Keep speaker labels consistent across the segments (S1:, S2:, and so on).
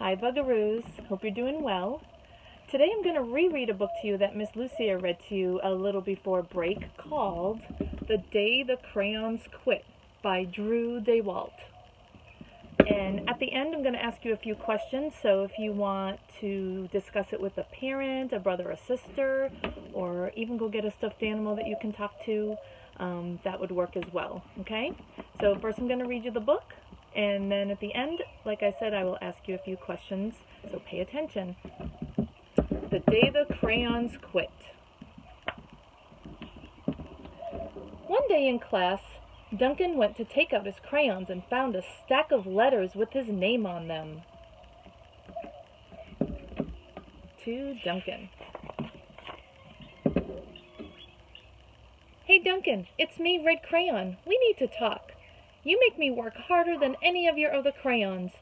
S1: Hi, Bugaroos. Hope you're doing well. Today I'm going to reread a book to you that Miss Lucia read to you a little before break called The Day the Crayons Quit by Daywalt. And at the end I'm going to ask you a few questions, so if you want to discuss it with a parent, a brother, a sister, or even go get a stuffed animal that you can talk to, that would work as well, okay? So first I'm going to read you the book. And then at the end, like I said, I will ask you a few questions, so pay attention. The Day the Crayons Quit. One day in class, Duncan went to take out his crayons and found a stack of letters with his name on them. To Duncan. Hey Duncan, it's me, Red Crayon. We need to talk. You make me work harder than any of your other crayons.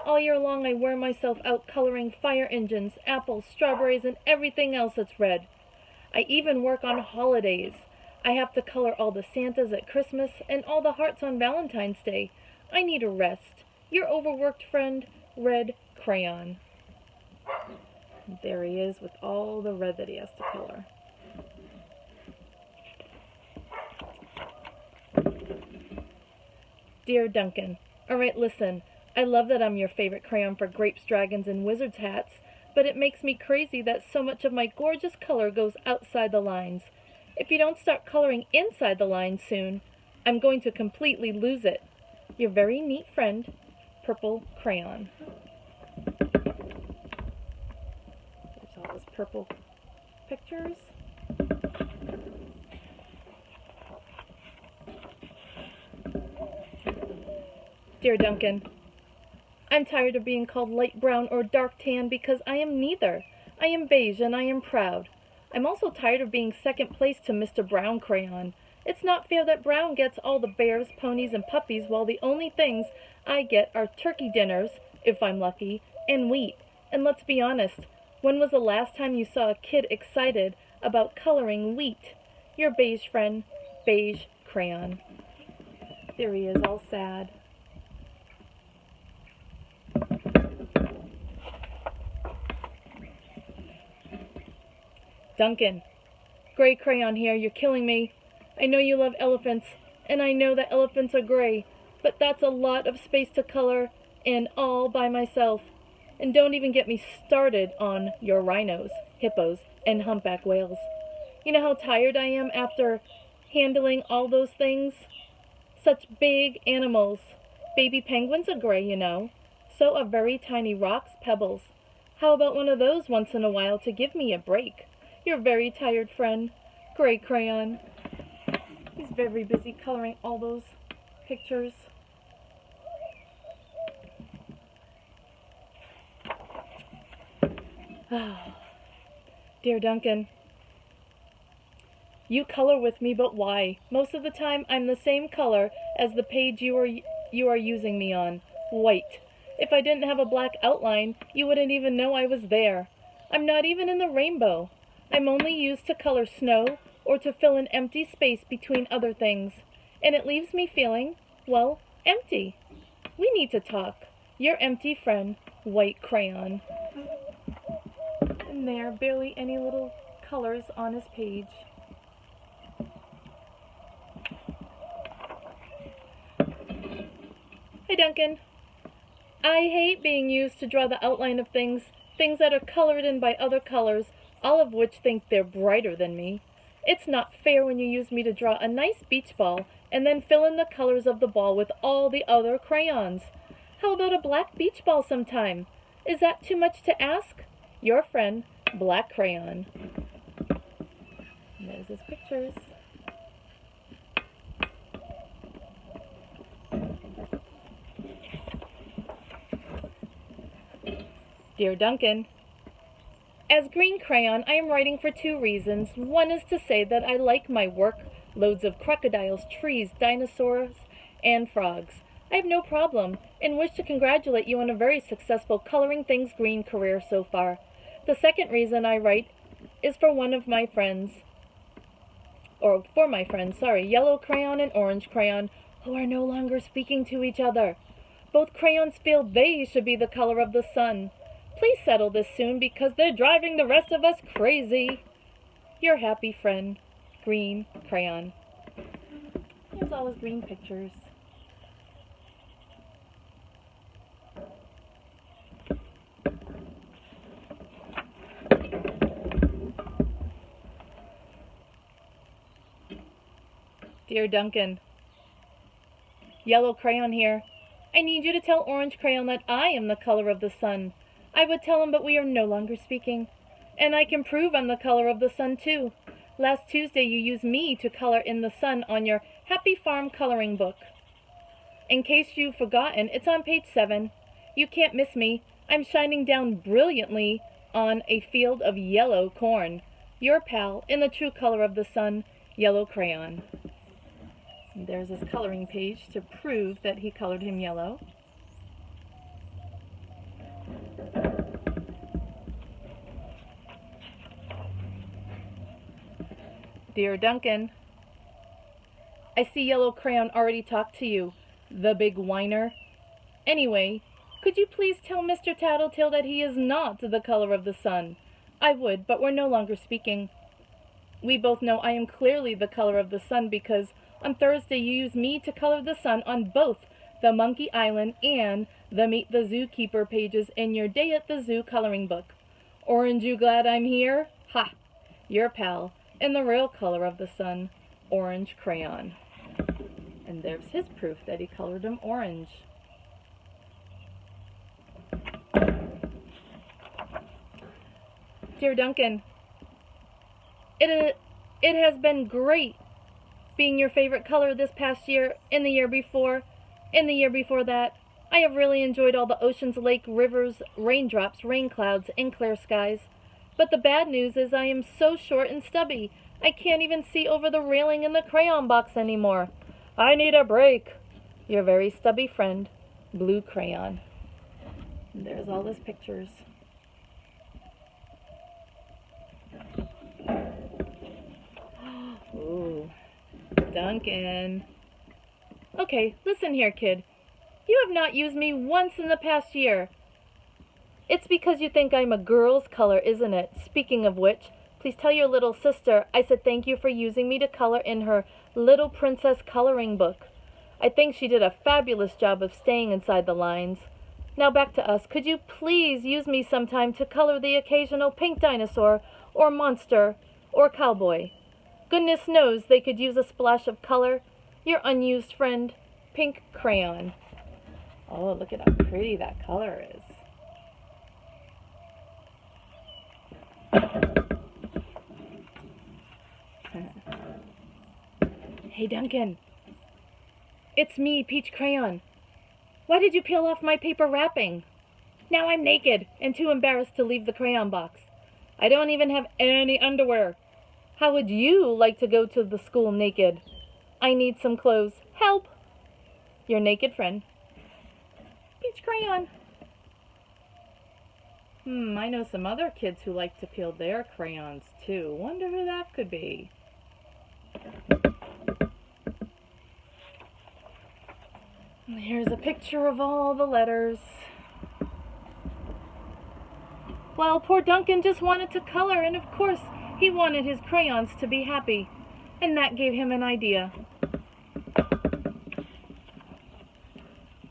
S1: All year long I wear myself out coloring fire engines, apples, strawberries, and everything else that's red. I even work on holidays. I have to color all the Santas at Christmas and all the hearts on Valentine's Day. I need a rest. Your overworked friend, Red Crayon. There he is with all the red that he has to color. Dear Duncan, alright, listen, I love that I'm your favorite crayon for grapes, dragons, and wizards' hats, but it makes me crazy that so much of my gorgeous color goes outside the lines. If you don't start coloring inside the lines soon, I'm going to completely lose it. Your very neat friend, Purple Crayon. There's all those purple pictures. Dear Duncan, I'm tired of being called light brown or dark tan because I am neither. I am beige and I am proud. I'm also tired of being second place to Mr. Brown Crayon. It's not fair that Brown gets all the bears, ponies, and puppies while the only things I get are turkey dinners, if I'm lucky, and wheat. And let's be honest, when was the last time you saw a kid excited about coloring wheat? Your beige friend, Beige Crayon. There he is, all sad. Duncan, Gray Crayon here, you're killing me. I know you love elephants, and I know that elephants are gray, but that's a lot of space to color, and all by myself. And don't even get me started on your rhinos, hippos, and humpback whales. You know how tired I am after handling all those things? Such big animals. Baby penguins are gray, you know. So are very tiny rocks, pebbles. How about one of those once in a while to give me a break? Your very tired friend, Gray Crayon. He's very busy coloring all those pictures. Dear Duncan, you color with me, but why? Most of the time I'm the same color as the page you are using me on, white. If I didn't have a black outline, you wouldn't even know I was there. I'm not even in the rainbow. I'm only used to color snow or to fill an empty space between other things. And it leaves me feeling, well, empty. We need to talk. Your empty friend, White Crayon. And there, barely any little colors on his page. Hey Duncan. I hate being used to draw the outline of things that are colored in by other colors, all of which think they're brighter than me. It's not fair when you use me to draw a nice beach ball and then fill in the colors of the ball with all the other crayons. How about a black beach ball sometime? Is that too much to ask? Your friend, Black Crayon. And there's his pictures. Dear Duncan, as Green Crayon, I am writing for two reasons. One is to say that I like my work, loads of crocodiles, trees, dinosaurs, and frogs. I have no problem, and wish to congratulate you on a very successful Coloring Things Green career so far. The second reason I write is for my friends, Yellow Crayon and Orange Crayon, who are no longer speaking to each other. Both crayons feel they should be the color of the sun. Please settle this soon because they're driving the rest of us crazy. Your happy friend, Green Crayon. Here's all his green pictures. Dear Duncan, Yellow Crayon here. I need you to tell Orange Crayon that I am the color of the sun. I would tell him, but we are no longer speaking. And I can prove I'm the color of the sun, too. Last Tuesday you used me to color in the sun on your Happy Farm coloring book. In case you've forgotten, it's on page 7. You can't miss me. I'm shining down brilliantly on a field of yellow corn. Your pal, in the true color of the sun, Yellow Crayon. And there's his coloring page to prove that he colored him yellow. Dear Duncan, I see Yellow Crayon already talked to you, the big whiner. Anyway, could you please tell Mr. Tattletale that he is not the color of the sun? I would, but we're no longer speaking. We both know I am clearly the color of the sun because on Thursday you used me to color the sun on both the Monkey Island and the Meet the Zookeeper pages in your Day at the Zoo coloring book. Orange, you glad I'm here? Ha! Your pal, in the real color of the sun, Orange Crayon. And there's his proof that he colored him orange. Dear Duncan, it has been great being your favorite color this past year, and the year before, and the year before that. I have really enjoyed all the oceans, lake, rivers, raindrops, rain clouds, and clear skies. But the bad news is I am so short and stubby. I can't even see over the railing in the crayon box anymore. I need a break. Your very stubby friend, Blue Crayon. And there's all his pictures. Ooh. Duncan. Okay, listen here, kid. You have not used me once in the past year. It's because you think I'm a girl's color, isn't it? Speaking of which, please tell your little sister I said thank you for using me to color in her Little Princess coloring book. I think she did a fabulous job of staying inside the lines. Now back to us. Could you please use me sometime to color the occasional pink dinosaur, or monster, or cowboy? Goodness knows they could use a splash of color. Your unused friend, Pink Crayon. Oh, look at how pretty that color is. Hey, Duncan. It's me, Peach Crayon. Why did you peel off my paper wrapping? Now I'm naked and too embarrassed to leave the crayon box. I don't even have any underwear. How would you like to go to the school naked? I need some clothes. Help! Your naked friend, Peach Crayon. I know some other kids who like to peel their crayons too. Wonder who that could be. Here's a picture of all the letters. Well, poor Duncan just wanted to color, and of course he wanted his crayons to be happy, and that gave him an idea.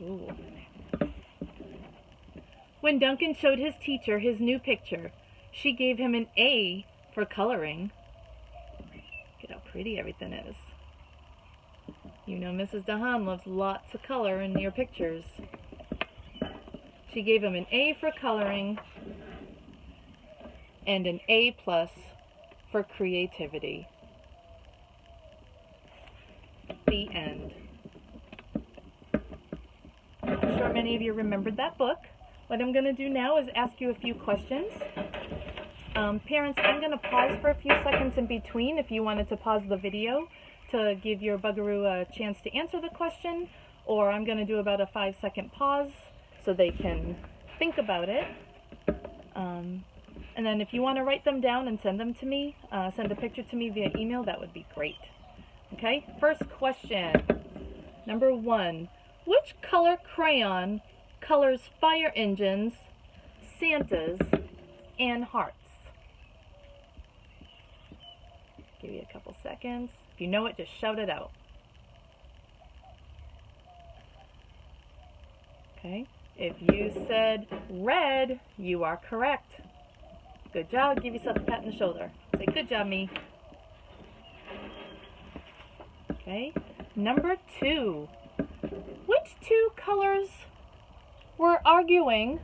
S1: Ooh. When Duncan showed his teacher his new picture, she gave him an A for coloring. Look at how pretty everything is. You know Mrs. DeHaan loves lots of color in your pictures. She gave him an A for coloring and an A+ for creativity. The end. I'm sure many of you remembered that book. What I'm going to do now is ask you a few questions. Parents, I'm going to pause for a few seconds in between if you wanted to pause the video to give your bugaroo a chance to answer the question, or I'm going to do about a 5-second pause so they can think about it. And then if you want to write them down and send them to me, send a picture to me via email, that would be great. Okay, first question. Number 1. Which color crayon colors fire engines, Santas, and hearts? Give you a couple seconds. If you know it, just shout it out. Okay. If you said red, you are correct. Good job. Give yourself a pat on the shoulder. Say, good job, me. Okay. Number 2. Which 2 colors were arguing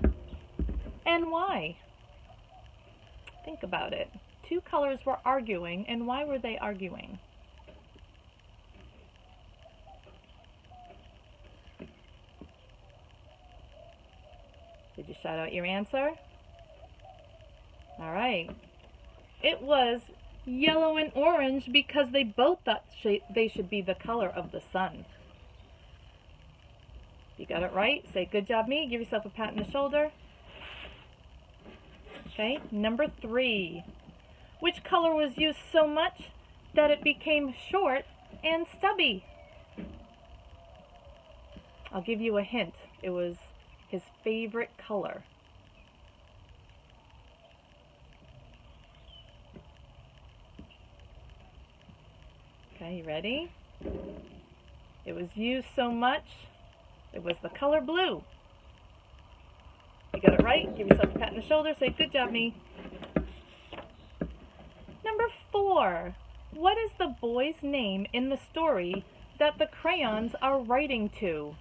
S1: and why? Think about it. 2 colors were arguing, and why were they arguing? Did you shout out your answer? All right. It was yellow and orange because they both thought they should be the color of the sun. You got it right. Say, good job, me. Give yourself a pat on the shoulder. Okay, number 3. Which color was used so much that it became short and stubby? I'll give you a hint. It was his favorite color. Okay, you ready? It was used so much, it was the color blue. You got it right. Give yourself a pat on the shoulder. Say, good job, me. Number 4. What is the boy's name in the story that the crayons are writing to?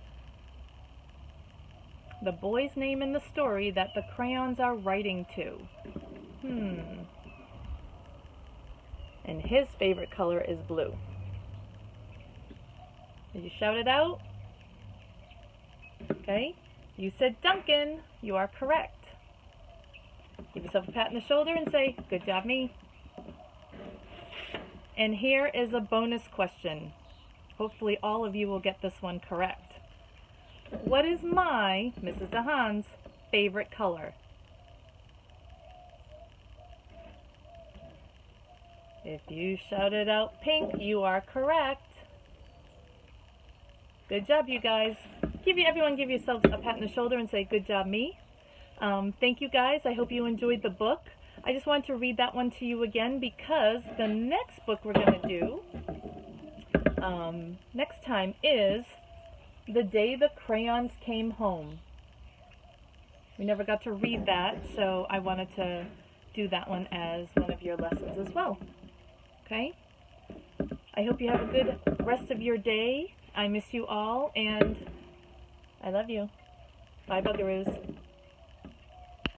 S1: The boy's name in the story that the crayons are writing to. And his favorite color is blue. Did you shout it out? Okay. You said Duncan. You are correct. Give yourself a pat on the shoulder and say, good job, me. And here is a bonus question. Hopefully all of you will get this one correct. What is my, Mrs. DeHaan's, favorite color? If you shouted out pink, you are correct. Good job, you guys. Everyone give yourselves a pat on the shoulder and say, good job, me. Thank you, guys. I hope you enjoyed the book. I just want to read that one to you again because the next book we're going to do next time is The Day the Crayons Came Home. We never got to read that, so I wanted to do that one as one of your lessons as well. Okay? I hope you have a good rest of your day. I miss you all, and I love you. Bye, Bugaroos.